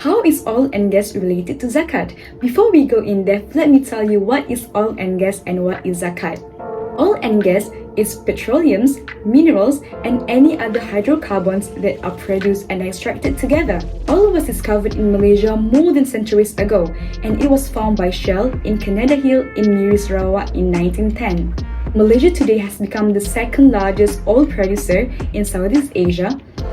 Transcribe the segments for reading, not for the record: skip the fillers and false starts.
How is oil and gas related to zakat? Before we go in depth, let me tell you what is oil and gas and what is zakat. Oil and gas is petroleums, minerals, and any other hydrocarbons that are produced and extracted together. Oil was discovered in Malaysia more than centuries ago, and it was found by Shell in Canada Hill in Miri, Sarawak in 1910. Malaysia today has become the second largest oil producer in Southeast Asia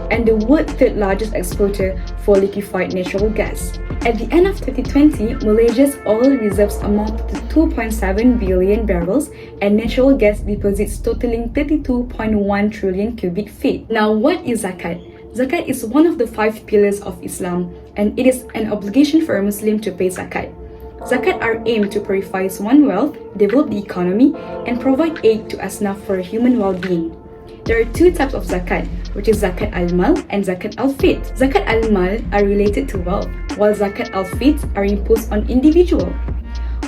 and the world third largest exporter for liquefied natural gas. At the end of 2020, Malaysia's oil reserves amounted to 2.7 billion barrels and natural gas deposits totaling 32.1 trillion cubic feet. Now, what is zakat? Zakat is one of the 5 pillars of Islam, and it is an obligation for a Muslim to pay zakat. Zakat are aimed to purify one's wealth, develop the economy, and provide aid to asnaf for human well-being. There are two types of zakat, which is zakat al-mal and zakat al-fit. Zakat al-mal are related to wealth, while zakat al-fit are imposed on individual.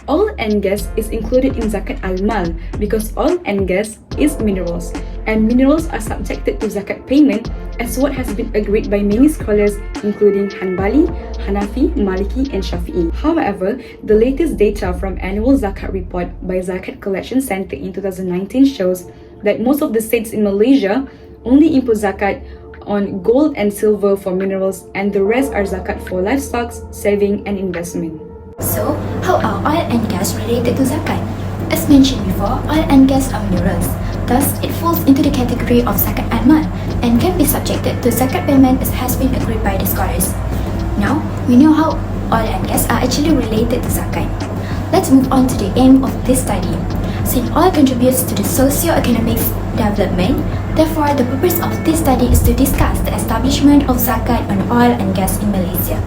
Oil and gas is included in zakat al-mal because oil and gas is minerals, and minerals are subjected to zakat payment as what has been agreed by many scholars including Hanbali, Hanafi, Maliki, and Shafi'i. However, the latest data from annual zakat report by Zakat Collection Center in 2019 shows that most of the states in Malaysia only impose zakat on gold and silver for minerals, and the rest are zakat for livestock, saving, and investment. So, how are oil and gas related to zakat? As mentioned before, oil and gas are minerals. Thus, it falls into the category of zakat al-mal and can be subjected to zakat payment as has been agreed by the scholars. Now, we know how oil and gas are actually related to zakat. Let's move on to the aim of this study. Since oil contributes to the socio-economic development, therefore the purpose of this study is to discuss the establishment of zakat on oil and gas in Malaysia.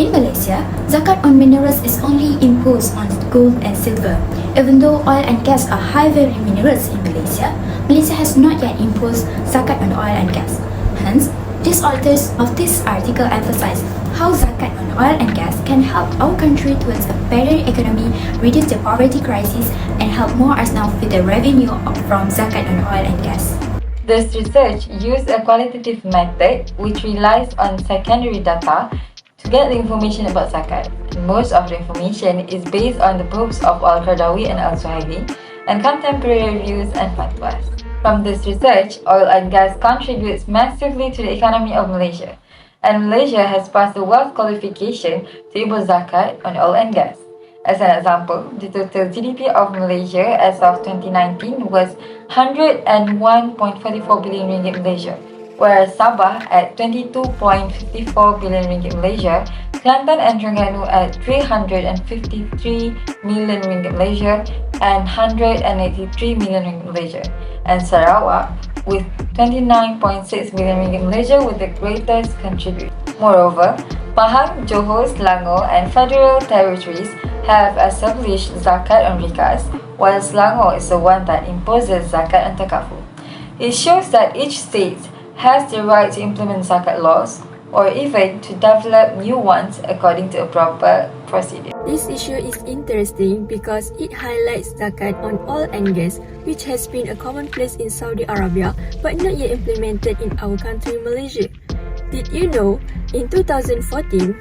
In Malaysia, zakat on minerals is only imposed on gold and silver. Even though oil and gas are high-value minerals in Malaysia, Malaysia has not yet imposed zakat on oil and gas. Hence, these authors of this article emphasize how zakat on oil and gas can help our country towards a better economy, reduce the poverty crisis, and help more asnaf with the revenue from zakat on oil and gas. This research used a qualitative method which relies on secondary data to get the information about zakat. Most of the information is based on the books of Al-Qaradawi and Al-Suhaili and contemporary reviews and fatwas. From this research, oil and gas contributes massively to the economy of Malaysia, and Malaysia has passed the wealth qualification to impose zakat on oil and gas. As an example, the total GDP of Malaysia as of 2019 was 101.44 billion ringgit Malaysia, whereas Sabah at 22.54 billion ringgit Malaysia, Kelantan and Terengganu at 353 million ringgit Malaysia and 183 million ringgit Malaysia, and Sarawak with 29.6 billion ringgit Malaysia with the greatest contribution. Moreover, Pahang, Johor, Selangor and federal territories have established zakat on rikas, while Selangor is the one that imposes zakat on takaful. It shows that each state has the right to implement zakat laws or even to develop new ones according to a proper procedure. This issue is interesting because it highlights zakat on oil and gas, which has been a commonplace in Saudi Arabia but not yet implemented in our country Malaysia. Did you know, in 2014,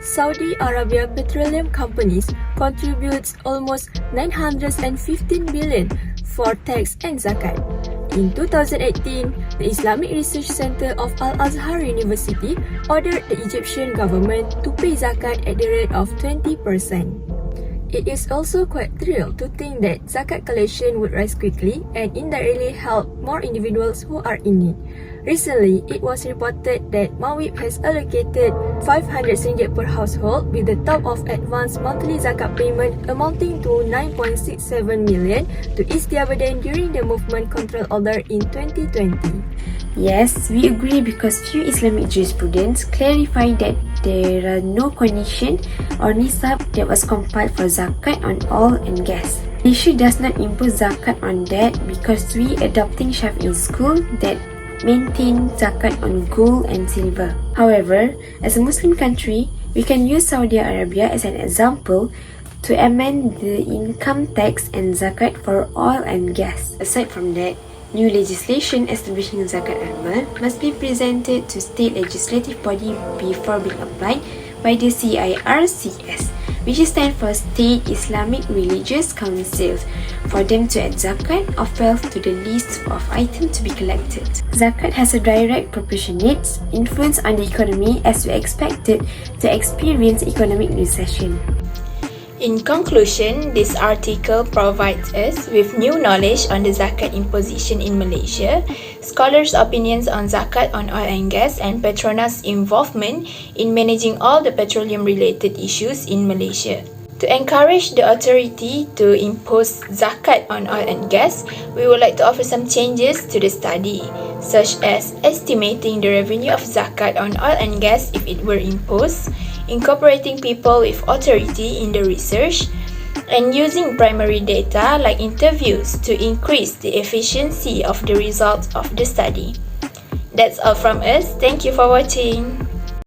Saudi Arabia petroleum companies contributes almost 915 billion for tax and zakat. In 2018, the Islamic Research Center of Al-Azhar University ordered the Egyptian government to pay zakat at the rate of 20%. It is also quite thrilled to think that zakat collection would rise quickly and indirectly help more individuals who are in need. Recently, it was reported that Mawib has allocated 500 ringgit per household with the top of advance monthly zakat payment amounting to 9.67 million to ease their burden during the movement control order in 2020. Yes, we agree because few Islamic jurisprudence clarify that there are no condition or nisab that was compiled for zakat on oil and gas. Malaysia does not impose zakat on that because we adopting Shafi'i school that maintain zakat on gold and silver. However, as a Muslim country, we can use Saudi Arabia as an example to amend the income tax and zakat for oil and gas. Aside from that, new legislation establishing zakat al-mal must be presented to state legislative body before being applied, by the CIRCS, which stands for State Islamic Religious Councils, for them to add zakat of wealth to the list of items to be collected. Zakat has a direct proportionate influence on the economy, as we expected to experience economic recession. In conclusion, this article provides us with new knowledge on the zakat imposition in Malaysia, scholars' opinions on zakat on oil and gas, and Petronas' involvement in managing all the petroleum-related issues in Malaysia. To encourage the authority to impose zakat on oil and gas, we would like to offer some changes to the study, such as estimating the revenue of zakat on oil and gas if it were imposed, incorporating people with authority in the research, and using primary data like interviews to increase the efficiency of the results of the study. That's all from us. Thank you for watching.